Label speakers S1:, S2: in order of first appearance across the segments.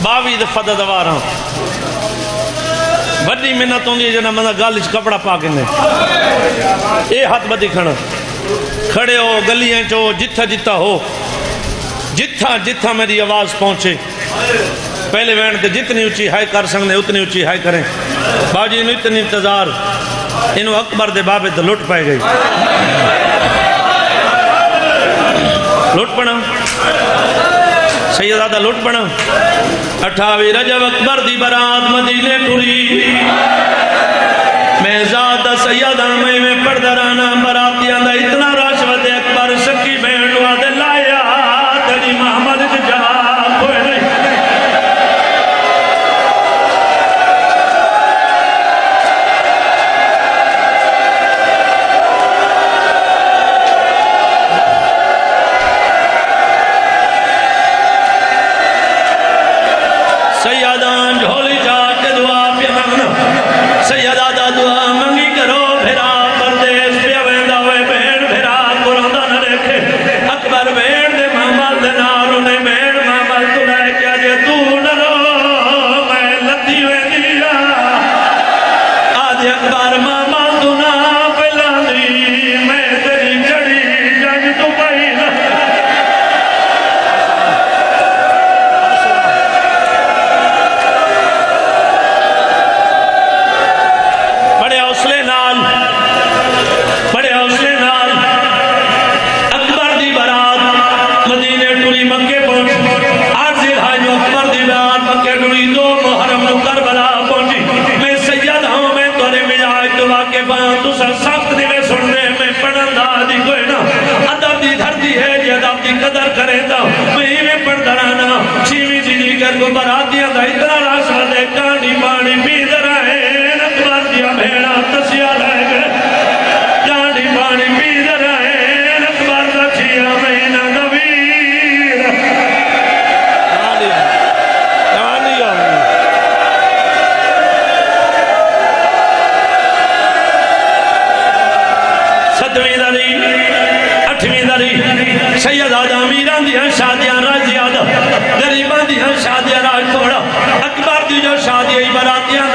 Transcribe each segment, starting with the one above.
S1: 22 दफा दा दवा रहा बड़ी मिन्नत होंदी है जना बंदा गल कपड़ा पा के ये हाथ बदी खड़ा खड़े हो गलियां चो जिथा जिथा हो जिथा जिथा मेरी आवाज पहुंचे पहले वैन के जितनी ऊंची हाई कर सकते उतनी ऊंची हाई करें बाजी ने इतनी इंतजार इन्हों अकबर दे बाबे तो लुट पाई गई लुट पड़ा सैयदादा लुट पड़ा 28 रजब अकबर दी बरात मदीने टुरी मैं ज़ादा सैयदा में पढ़दा रहना बरातियां दा इतना रश वदे अकबर सकी बहन वादे लाया तेरी मोहम्मद दी जा कोई नहीं बरातियां का इतना रस वाले कहानी पानी पी रहे अकबर दिया भेड़ा तसिया लै गए कहानी पानी पी रहे अकबर का 6 महीना नवीर सतवीं दरी 8वीं दरी सैयदा मीरा दियां शादियां राजिया गरीबा दियां शादियां राज थोड़ा अकबर दी जो शादी बरातियां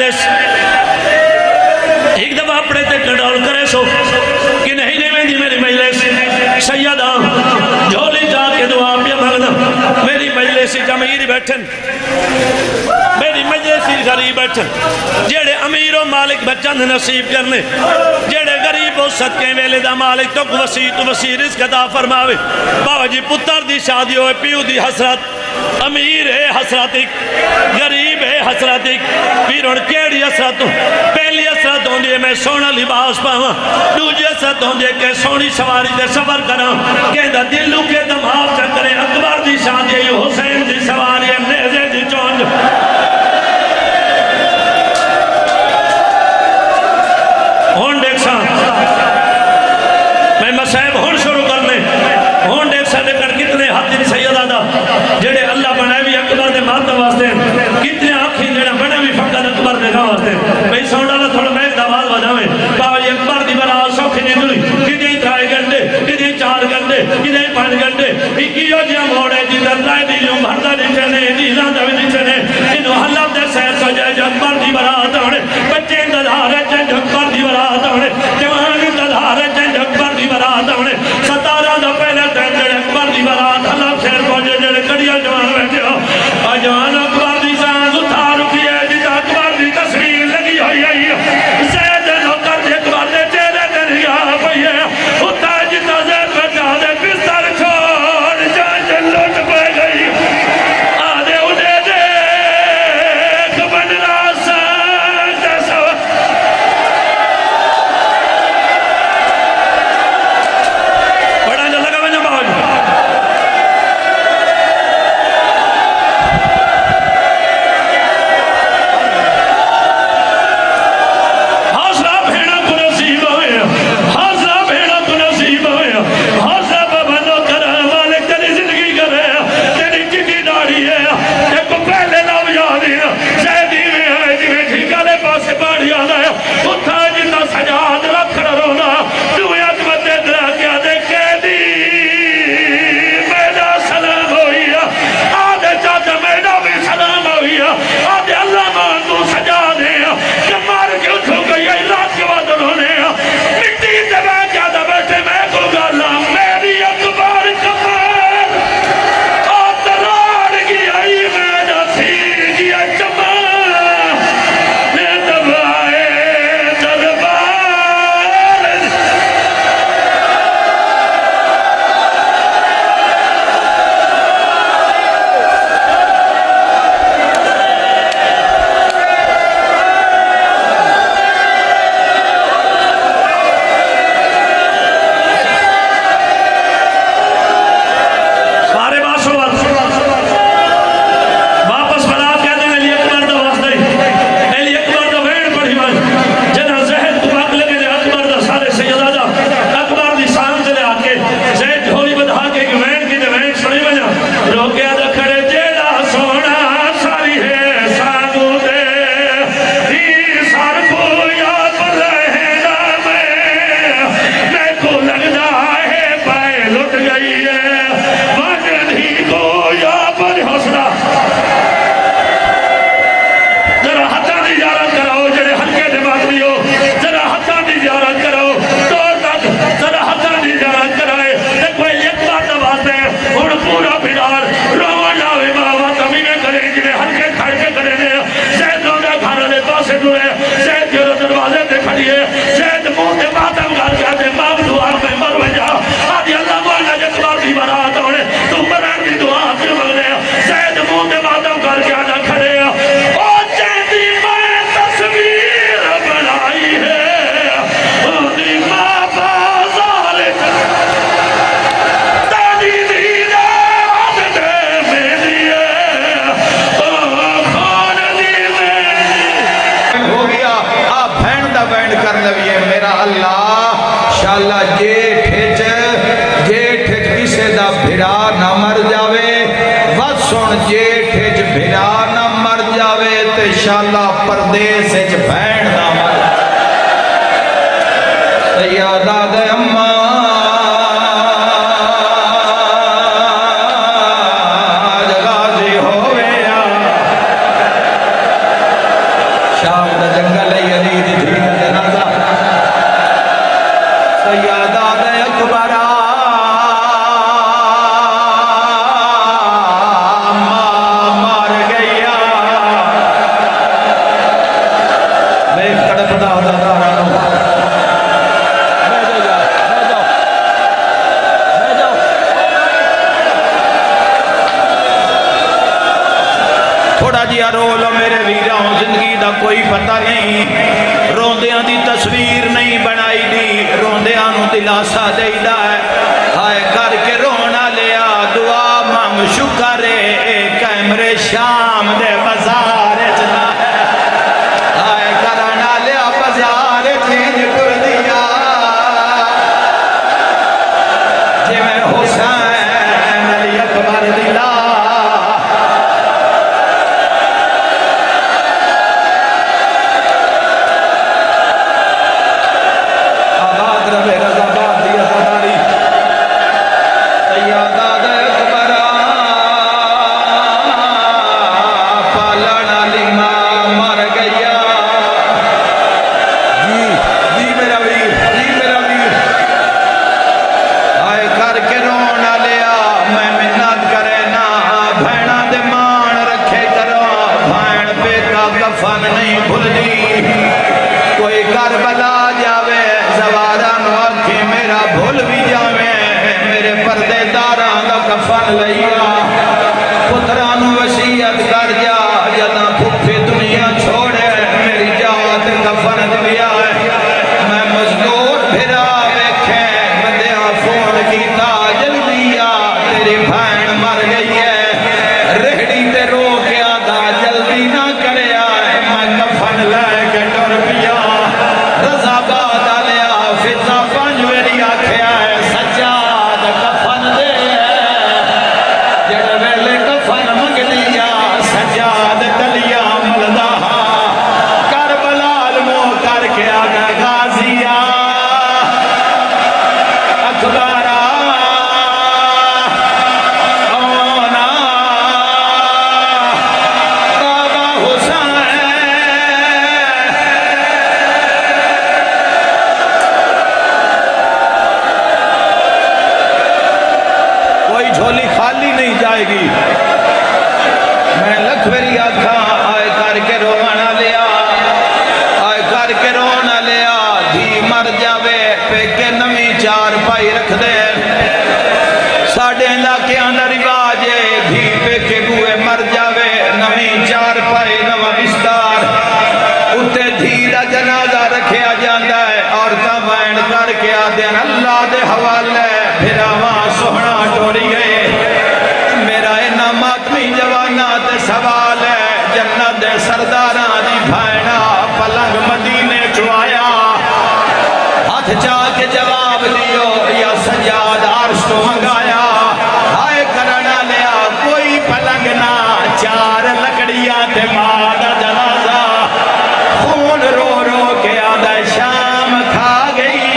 S1: मजलिस एक दफा अपने ते कंट्रोल करे सो कि नहीं नहीं मेरी मेरी मजलिस सैयदा झोली जाके दुआ पे मंगना मेरी मजलिस अमीर बैठन मेरी मजलिस गरीब बैठन जेड़े अमीर और मालिक बच्चन नसीब करने जेड़े गरीब हो सदके वेले दा मालिक तो वसी रिज़्क़ अता फरमावे। बाबा जी पुत्र दी शादी होए प्यू दी हसरत अमीर है हसरतिक गरीब है हसरतिक फिर हुण केड़ी हसरत पहली हसरत होंदी है मैं सोहना लिबास पावां दूजी हसरत होंदी है कि सोहनी सवारी ते सफर करां कहंदा दिल के दमाग चकरे अकबर दी शादी हुसैन दी सवारी नेज़े दी चोंज हुण देख सा मैं मसाइब हुण शुरू करने हुण देख सा देखण कितने हाथ दी सैयदा दा जेड़े अल्लाह बनाए भी अकबर दे मातम वास्ते कितने आखी जेड़ा बने भी फकत अकबर दे वास्ते भाई साउंड वाला थोड़ा मैं आवाज बजावे बाबा जी अकबर दी बरात सौखी नहीं दुई किते 3 घंटे किते 4 घंटे किते 5 घंटे इकियो जिहा मोड़ है जिधर राय दी जो भरदा नीचे ने जीरा दा भी नीचे ने इनो हल्ला दे सैर सजाए अकबर दी बरात होने बच्चे दधार चंद अकबर दी बरात होने जवान दधार चंद अकबर दी बरात होने 17 दा पहले दिन जेड़े अकबर दी बरात हल्ला शेर पहुंचे जेड़े कड़िया जवान बैठे हो जवान अकबर दी सांस उठा रुकी है जिदा अकबर दी तस्वीर लगी हुई है सैयद नौकर दे अकबर दे चेहरे ते निगाह पई है उठा जिदा जैद बैठा दे बिस्तर छोड़ जान लुट पे गई आदे उदे देख बनना सांस बड़ा जो लगा बना बाबा
S2: शाला परदेस भैन दा याद आदे अम्मा शाम दा जंगल है अली दी धी दा जनाजा सैयदा दे अकबरा मार गया मैं तड़पदा होदा दारा नु थोड़ा जिहा रो लो मेरे वीरों जिंदगी का कोई पता नहीं रोंदियां दी तस्वीर नहीं बनाई दी रोंदियां नू दिलासा देईदा है हाय करके रोना लिया दुआ मंग शुक्र है कैमरे शाम दे बाजार च ना हाय करना लिया बाजार चेंज कर दिया जिवें हुसैन अली अकबर दी ला पुत्रा वसीयत कर जा जदा भुखे दुनिया छोड़े मेरी जात कफन दिया मैं मजदूर फिरा वेखे बंदिया फोन किया जल्दी आ तेरी भैन मर गई है रेहड़ी ते रो के आदा जल्दी ना करया मैं कफन लैके टुर पिया रजाबाद आलिया फिजा 5 वेरी आख्या है सज्जाद कफन दे सजाद तलिया मलदा करबलाल मोह करके आ गया गाजिया अखबारा ओना बाबा हुसैन कोई झोली खाली नहीं जाएगी मैं लखवेरी आखा आए करके रोना लिया आए करके रोना लिया धी मर जावे पेके नवी 4 पाई रख दे साढ़े इलाके का रिवाज है धी पेके बुए मर जावे नवी 4 पाई नवा विस्तार उत्ते धी का जनाजा रखा जाता है औरतां वैन करके आदे अल्लाह दे हवाले फिरावा सोहना टोरी गए मेरा इना मातमी जवाना ते सवाल है जन्नत दे सरदारां दी भैणा पलंग मदीने चो आया हाथ चा के जवाब दियो या सजाद अर्श तो मंगाया हाय करना लिया कोई पलंग ना 4 लकड़ियां ते मां दा जनाजा खून रो रो के आदा शाम खा गई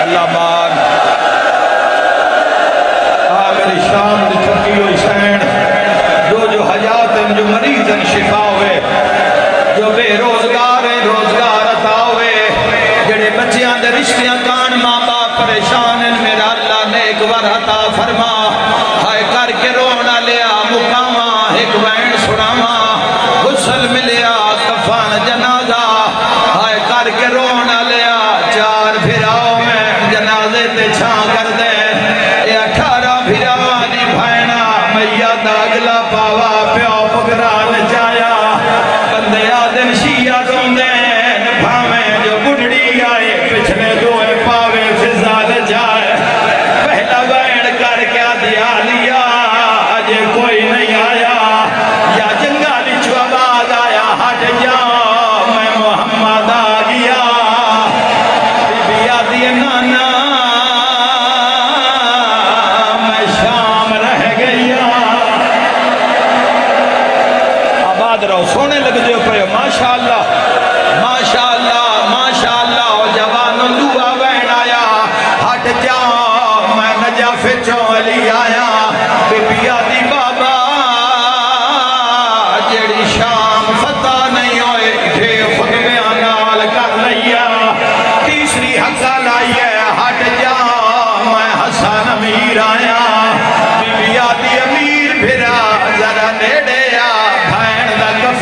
S2: अल्लाह मान मेरी शाम की थकी हुई सैन जो हयात है जो मरीज है शिफा हुए जो बेरोजगार है रोजगार अता हुए जेड़े बच्चियां दे रिश्तियां कान मां बाप परेशान हैं मेरा अल्लाह ने एक बार अता फरमा हाय करके रोना लिया मुकामा एक वैन सुनावा गुसल मिलिया कफन जनाजा हाय करके रोना लिया 4 फिराओ में जनाजे ते छां कर दे 18 फिरावा दी भैणा मैया दा अगला पावा प्यो पगरा नचाया बंदे आदन शिया रोंदे भावे जो बुढ़ड़ी आए पिछले 2 पावे फिजा जाए पहला वैन करके दिया लिया अजे कोई नहीं आया या जंगाली चो आवाज आया हट जा मैं मोहम्मद आ गया बीबी आदि नाना मैं शाम रह गया आबाद रहो सोने लग जो पे माशाअल्लाह माशाअल्लाह माशाअल्लाह जवानों दुआ वैन आया हट जा मैं नजाफे चो अली आया बीबी आदि बाबा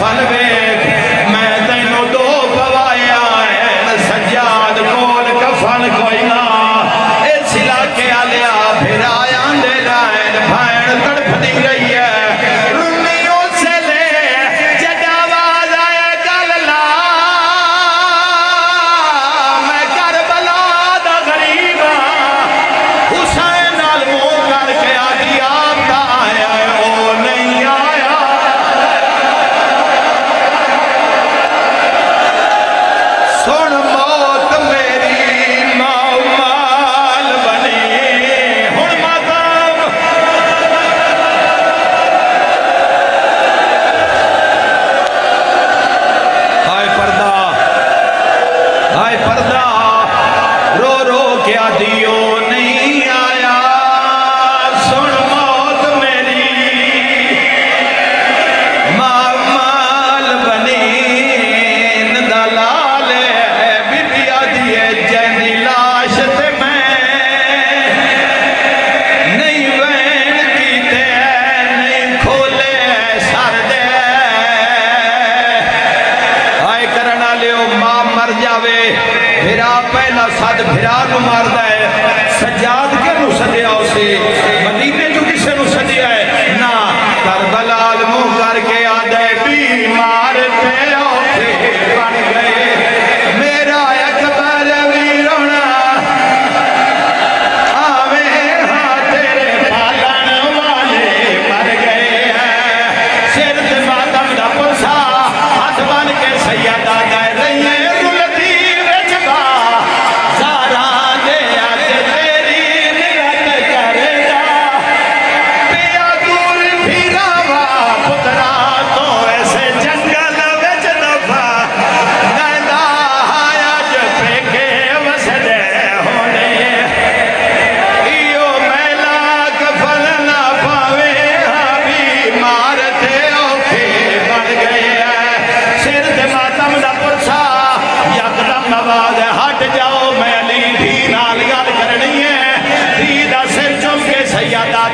S2: कफन वेख मैं तैनू दो पवाया सज्जाद कोल कफन कोई ना इस इलाके आलिया फिर आया दे लाइन भैन तड़फदी रही है रुनी उसे ले जदा आवाज आए गल ला मैं करबला दा गरीब हुसैन नाल मुंह करके आदि आप दा आया ओ नहीं आया सुन मौत मेरी माल बनी हुण मातम हाय पर्दा रो रो के आदियो नहीं आया सुन मौत मेरी माल बनी दलाल बीबी आदि है जैनी लाश ते मैं नहीं वैन कीते नहीं खोले सर दे हाय करना लियो मां मर जावे फिरा पहला सद फिरा नु मारदा है सज्जाद के नु सदिया उसे मदीने जो किसे नु सदिया है ना करबलाल मुंह करके आदे बीमार थे औखे बन गए मेरा अकबर वीरोना आवे हाँ तेरे पालन वाले मर गए हैं सिर ते मातम दा पुरसा हाथ बन के सैयदा दे रही है रुलती विच बा सारा दे अज तेरी निगत करेगा पिया दूर फिरावा पुत्रा तो ऐसे जंगल विच दफा नैना आया जो पेके वसदे होने इयो मैला कफन ना पावे हावी मारते औखे बन गए हैं सिर ते मातम दा पुरसा यकदम आवाज हट जाओ मैं अली धी नाल गल करनी है धी दा सिर चुम के सैयदा